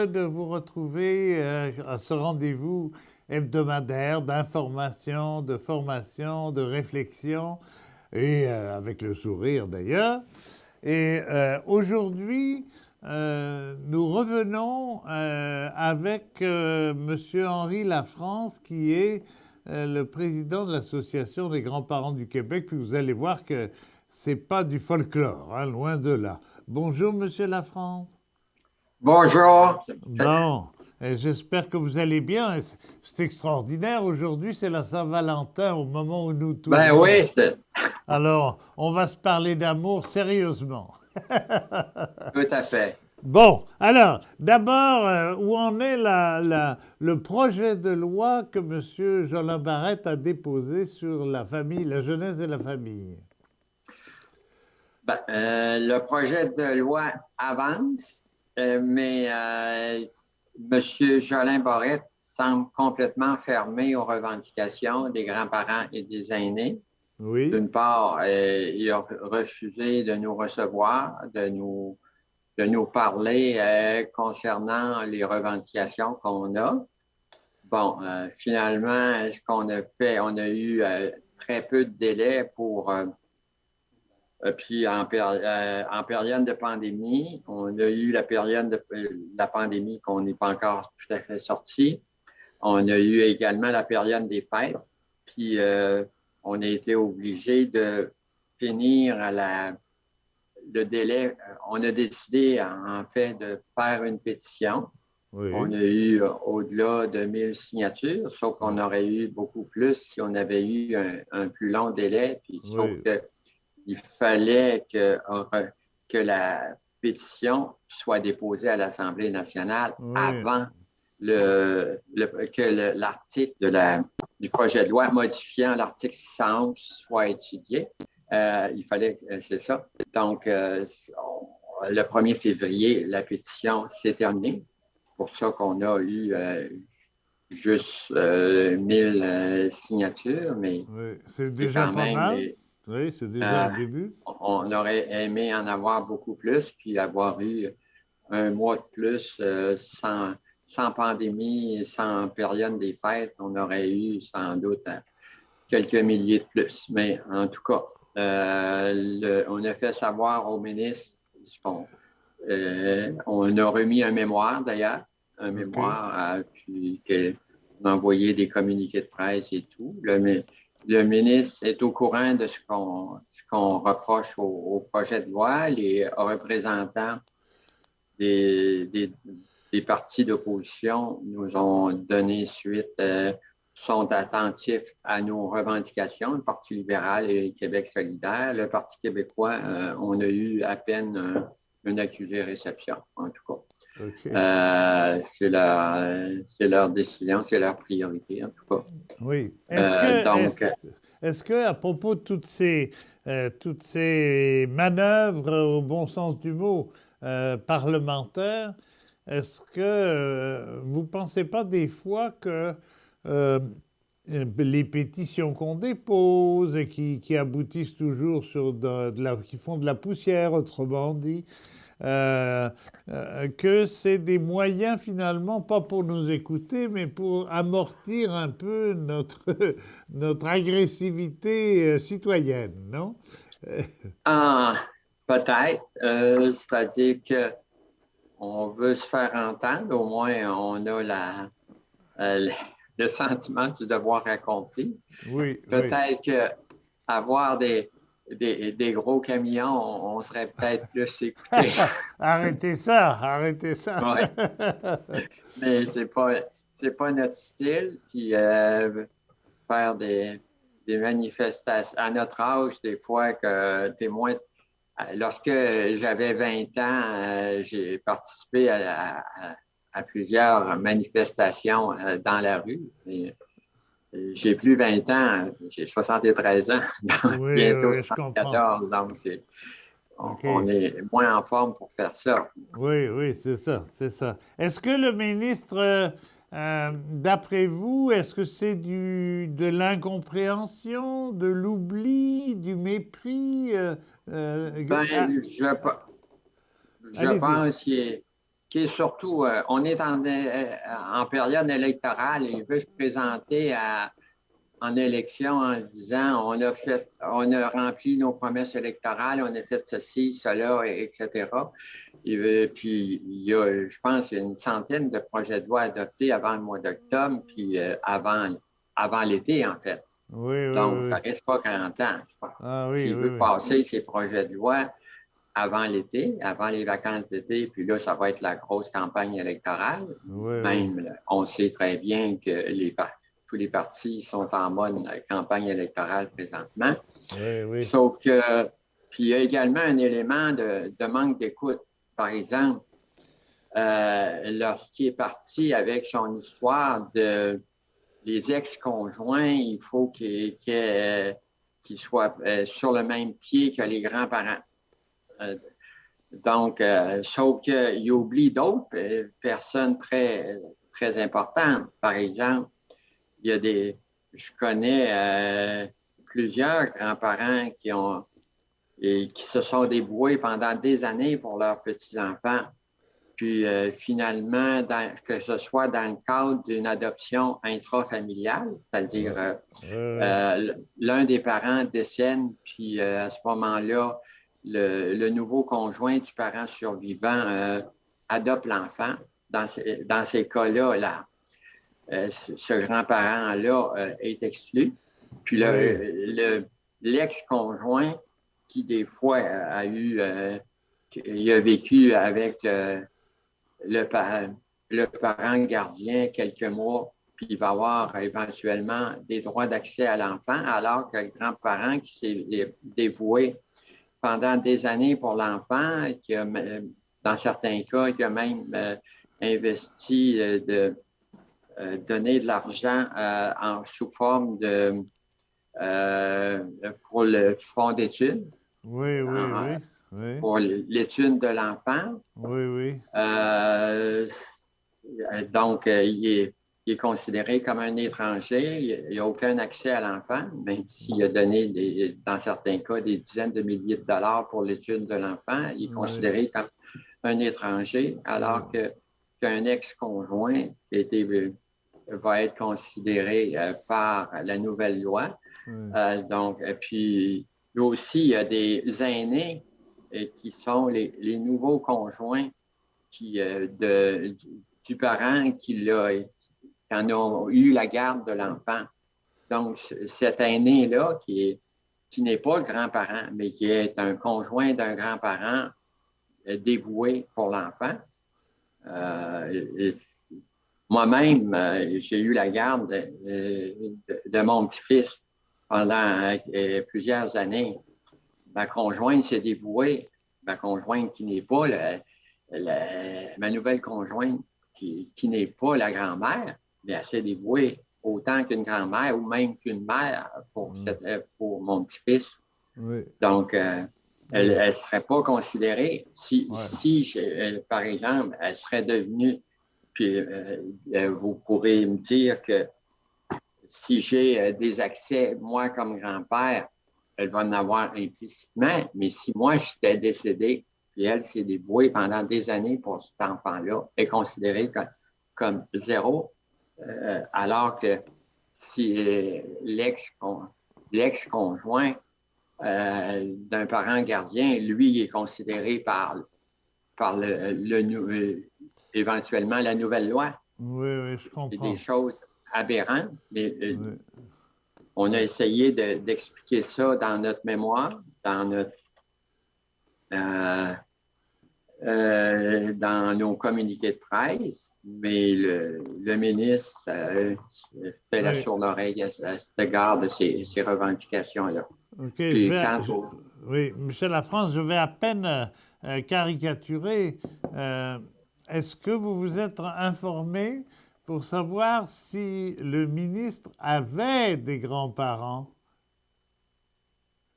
heureux de vous retrouver à ce rendez-vous hebdomadaire d'information, de formation, de réflexion, et avec le sourire d'ailleurs. Et aujourd'hui, nous revenons avec Monsieur Henri Lafrance, qui est le président de l'Association des grands-parents du Québec. Puis vous allez voir que c'est pas du folklore, hein, loin de là. Bonjour, Monsieur Lafrance. Bonjour. Bon, j'espère que vous allez bien. C'est extraordinaire. Aujourd'hui, c'est la Saint-Valentin au moment où nous Ben tournons. oui, c'est Alors, on va se parler d'amour sérieusement. tout à fait. Bon, alors, d'abord, où en est le projet de loi que M. Jolin Barrette a déposé sur la famille, la jeunesse et la famille? Le projet de loi avance, mais M. Jolin Barrette semble complètement fermé aux revendications des grands-parents et des aînés. Oui, D'une part, il a refusé de nous recevoir, de nous parler concernant les revendications qu'on a. Bon, finalement, ce qu'on a fait, on a eu très peu de délai pour puis en période de pandémie, on a eu la période de la pandémie qu'on n'est pas encore tout à fait sorti. On a eu également la période des fêtes. Puis on a été obligé de finir le délai. On a décidé en fait de faire une pétition. On oui. a eu au-delà de 1000 signatures, sauf qu'on aurait eu beaucoup plus si on avait eu un plus long délai. Puis, sauf Oui, que il fallait que la pétition soit déposée à l'Assemblée nationale oui, avant que l'article du projet de loi modifiant l'article 611 soit étudié. Il fallait, c'est ça. Donc, le 1er février, la pétition s'est terminée. C'est pour ça qu'on a eu juste 1000 signatures, mais oui. C'est c'est déjà quand pas même mal. Oui, c'est déjà un euh, début. on aurait aimé en avoir beaucoup plus, puis avoir eu un mois de plus sans pandémie, sans période des fêtes, on aurait eu sans doute quelques milliers de plus. Mais en tout cas, on a fait savoir au ministre, on a remis un mémoire d'ailleurs, un OK. mémoire, puis on a envoyé des communiqués de presse et tout. Le ministre est au courant de ce qu'on reproche au projet de loi. Les représentants des, des, des partis d'opposition nous ont donné suite, sont attentifs à nos revendications, le Parti libéral et Québec solidaire. Le Parti québécois, on a eu à peine une accusée réception, en tout cas. OK. C'est leur décision, c'est leur priorité, en tout cas. Oui. Donc, Est-ce que, à propos de toutes ces manœuvres, au bon sens du mot, parlementaires, est-ce que vous ne pensez pas des fois que euh, les pétitions qu'on dépose et qui aboutissent toujours sur qui font de la poussière, autrement dit, euh, que c'est des moyens finalement, pas pour nous écouter, mais pour amortir un peu notre agressivité citoyenne, non? ah, peut-être, c'est-à-dire que on veut se faire entendre, au moins on a euh, le sentiment du devoir accompli. Oui, oui. Peut-être que avoir des gros camions, on serait peut-être plus écouté. Arrêtez ça, arrêtez ça. Ouais. Mais c'est pas notre style. Puis faire des manifestations à notre âge, des fois que t'es moins. Lorsque j'avais 20 ans, j'ai participé à plusieurs manifestations dans la rue. Et j'ai plus 20 ans, j'ai 73 ans, donc Oui, bientôt oui, je comprends. 74, donc on OK. est moins en forme pour faire ça. Oui, oui, c'est ça, c'est ça. Est-ce que le ministre, d'après vous, est-ce que c'est de l'incompréhension, de l'oubli, du mépris Ben, ah, je allez-y. pense qui est surtout, on est en période électorale et il veut se présenter en élection en se disant on a rempli nos promesses électorales, on a fait ceci, cela, etc. Puis, je pense qu'il y a une centaine de projets de loi adoptés avant le mois d'octobre, puis avant l'été, en fait. Oui, oui, Donc, oui, ça oui. ne reste pas 40 ans, je pense. Ah oui, S'il oui, veut oui. passer ces projets de loi avant l'été, avant les vacances d'été, puis là, ça va être la grosse campagne électorale. Oui, oui. Même, on sait très bien que tous les partis sont en mode campagne électorale présentement. Oui, oui. Sauf que, puis il y a également un élément de manque d'écoute. Par exemple, lorsqu'il est parti avec son histoire de les ex-conjoints, il faut qu'ils soient sur le même pied que les grands-parents. Donc, sauf qu'il oublie d'autres personnes très, très importantes. Par exemple, je connais plusieurs grands-parents qui se sont dévoués pendant des années pour leurs petits-enfants. Puis finalement, que ce soit dans le cadre d'une adoption intrafamiliale, c'est-à-dire l'un des parents décède, puis à ce moment-là, le nouveau conjoint du parent survivant adopte l'enfant. Dans ces cas-là, ce grand-parent-là est exclu. Puis Oui, l'ex-conjoint qui, des fois, il a vécu avec le parent gardien quelques mois, puis il va avoir éventuellement des droits d'accès à l'enfant, alors que le grand-parent qui s'est dévoué pendant des années pour l'enfant, dans certains cas, qui a même investi donner de l'argent sous forme pour le fonds d'études, oui, oui, oui, oui, pour l'étude de l'enfant. oui, oui. Euh, donc, il est considéré comme un étranger. Il n'a aucun accès à l'enfant, même s'il a donné, dans certains cas, des dizaines de milliers de dollars pour l'étude de l'enfant. Il est Oui, considéré comme un étranger, alors qu'un ex-conjoint va être considéré par la nouvelle loi. oui. Donc, puis, aussi, il y a des aînés qui sont les nouveaux conjoints du parent qui en a eu la garde de l'enfant. Donc, cet aîné-là, qui n'est pas le grand-parent, mais qui est un conjoint d'un grand-parent dévoué pour l'enfant. Moi-même, j'ai eu la garde de mon petit-fils pendant plusieurs années. Ma conjointe s'est dévouée, ma conjointe qui n'est pas ma nouvelle conjointe qui n'est pas la grand-mère, mais elle s'est dévouée autant qu'une grand-mère ou même qu'une mère pour mon petit-fils. Oui, Donc, elle ne serait pas considérée si, ouais. par exemple, elle serait devenue, puis vous pourrez me dire que si j'ai des accès, moi, comme grand-père, elle va en avoir implicitement, mais si moi, j'étais décédé, puis elle s'est dévouée pendant des années pour cet enfant-là, est considérée comme zéro, alors que si l'ex-conjoint d'un parent gardien, lui, est considéré par éventuellement la nouvelle loi. Oui, oui, je C'est des comprends. choses aberrantes, mais Oui, on a oui. essayé d'expliquer ça dans notre mémoire, euh, dans nos communiqués de presse, mais le ministre fait la Oui. sourde oreille à cet égard de ces revendications-là. Ok, Puis quant au... oui, Michel Lafrance, je vais à peine caricaturer. Euh, Est-ce que vous vous êtes informé pour savoir si le ministre avait des grands-parents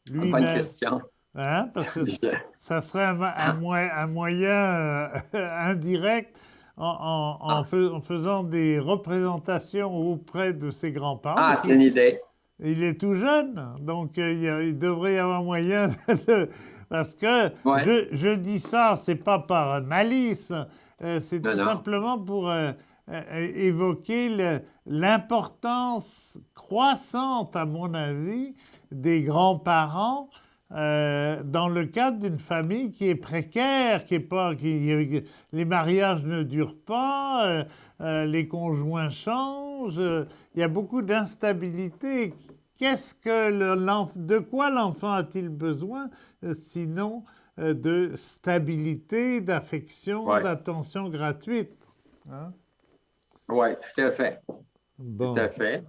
Bonne lui-même? question. Hein? Parce que Je- ça serait un moyen indirect en faisant des représentations auprès de ses grands-parents, Ah, parce c'est qu'il une idée. il est tout jeune, donc il devrait y avoir moyen de... Parce que Ouais. je dis ça, c'est pas par malice, C'est Non, tout non. simplement pour évoquer l'importance croissante, à mon avis, des grands-parents dans le cadre d'une famille qui est précaire, qui est pas, les mariages ne durent pas, les conjoints changent, il y a beaucoup d'instabilité. De quoi l'enfant a-t-il besoin, sinon de stabilité, d'affection, Oui, d'attention gratuite, hein? ouais, tout à fait. Tout à Bon. fait.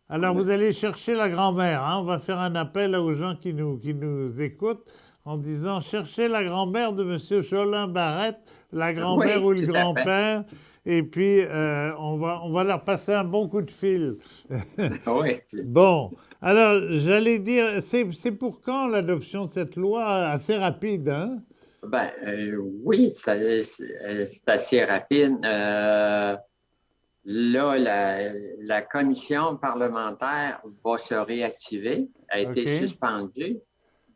Alors, vous allez chercher la grand-mère, hein? On va faire un appel aux gens qui nous écoutent en disant cherchez la grand-mère de Monsieur Cholin Barrette, la grand-mère Oui, ou le tout à fait. grand-père, et puis on va leur passer un bon coup de fil. Oui. Bon, alors j'allais dire, c'est pour quand l'adoption de cette loi assez rapide, hein? Ben, oui, c'est assez rapide. Là, la commission parlementaire va se réactiver, a été OK. suspendue.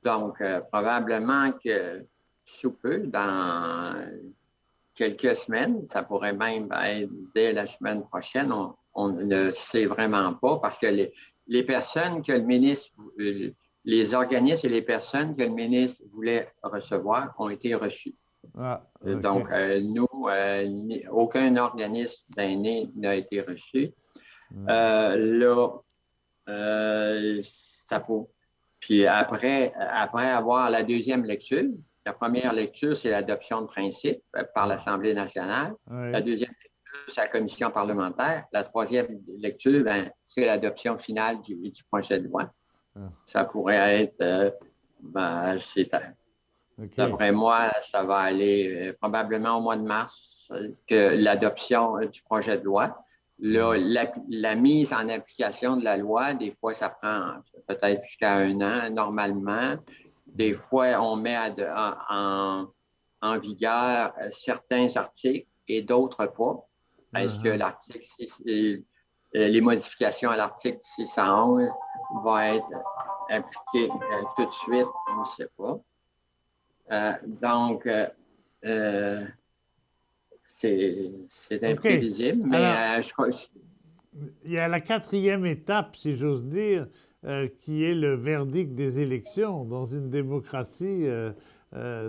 Donc, probablement que sous peu, dans quelques semaines, ça pourrait même être dès la semaine prochaine, on ne sait vraiment pas parce que les personnes que le ministre, les organismes et les personnes que le ministre voulait recevoir ont été reçus. Ah, Donc, OK. nous, aucun organisme d'aînés n'a été reçu. Là, ça peut. Puis après avoir la deuxième lecture, la première lecture, c'est l'adoption de principe par Ouais. l'Assemblée nationale. La Ouais. deuxième lecture, c'est la commission parlementaire. La troisième lecture, ben, c'est l'adoption finale du projet de loi. Ah, Ça pourrait être, ben, OK. d'après moi, ça va aller probablement au mois de mars que l'adoption du projet de loi. Là, Ouais. la mise en application de la loi, des fois, ça prend peut-être jusqu'à 1 an normalement. Des fois, on met en vigueur certains articles et d'autres pas. Est-ce que Uh-huh. l'article 6, les modifications à l'article 611 vont être appliquées tout de suite? On ne sait pas. Donc, euh, c'est OK. imprévisible, mais Alors, je crois. il y a la quatrième étape, si j'ose dire, qui est le verdict des élections. Dans une démocratie,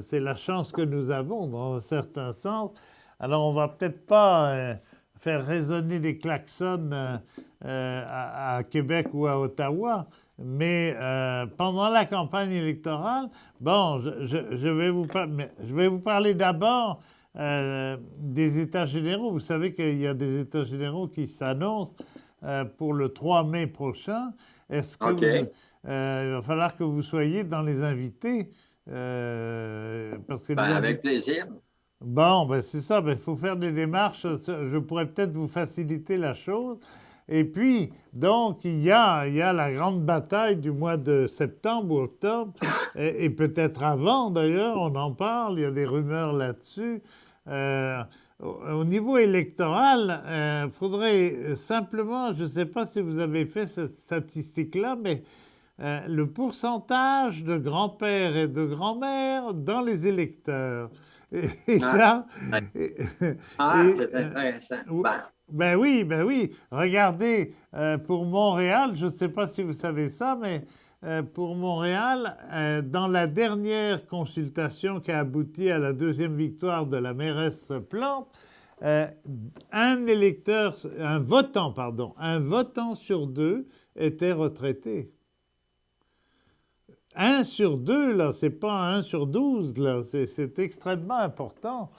c'est la chance que nous avons, dans un certain sens. Alors, on va peut-être pas faire résonner les klaxons à Québec ou à Ottawa, mais pendant la campagne électorale, bon, je vais vous parler d'abord des États généraux. Vous savez qu'il y a des États généraux qui s'annoncent pour le 3 mai prochain. Est-ce que OK. il va falloir que vous soyez dans les invités parce que Ben, les avec invités. plaisir. Bon, ben c'est ça, il faut faire des démarches. Je pourrais peut-être vous faciliter la chose. Et puis, donc, il y a la grande bataille du mois de septembre ou octobre, et peut-être avant d'ailleurs, on en parle, il y a des rumeurs là-dessus. Euh, au niveau électoral, il faudrait simplement, je ne sais pas si vous avez fait cette statistique-là, mais le pourcentage de grands-pères et de grands-mères dans les électeurs. Et Ah, là, ben, et, et, c'est intéressant. ou- Ben, ben oui. Regardez, pour Montréal, je ne sais pas si vous savez ça, mais pour Montréal, dans la dernière consultation qui a abouti à la deuxième victoire de la mairesse Plante, euh, un votant sur deux était retraité. Un sur deux, là, c'est pas un sur 12, là, c'est extrêmement important.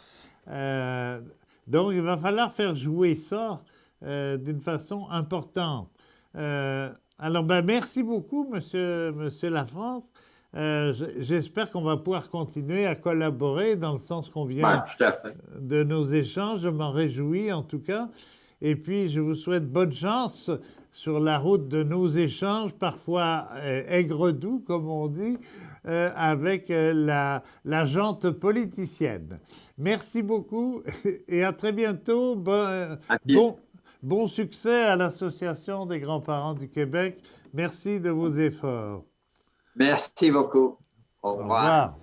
Euh, donc, il va falloir faire jouer ça d'une façon importante. Alors, ben, merci beaucoup, monsieur Lafrance. J'espère qu'on va pouvoir continuer à collaborer dans le sens qu'on ben, vient tout à fait. de nos échanges. Je m'en réjouis en tout cas. Et puis, je vous souhaite bonne chance sur la route de nos échanges, parfois aigre-doux, comme on dit, avec la jante politicienne. Merci beaucoup et à très bientôt. Ah, puis, Bon, bon succès à l'Association des grands-parents du Québec. Merci de vos efforts. merci beaucoup. Au Au revoir. revoir.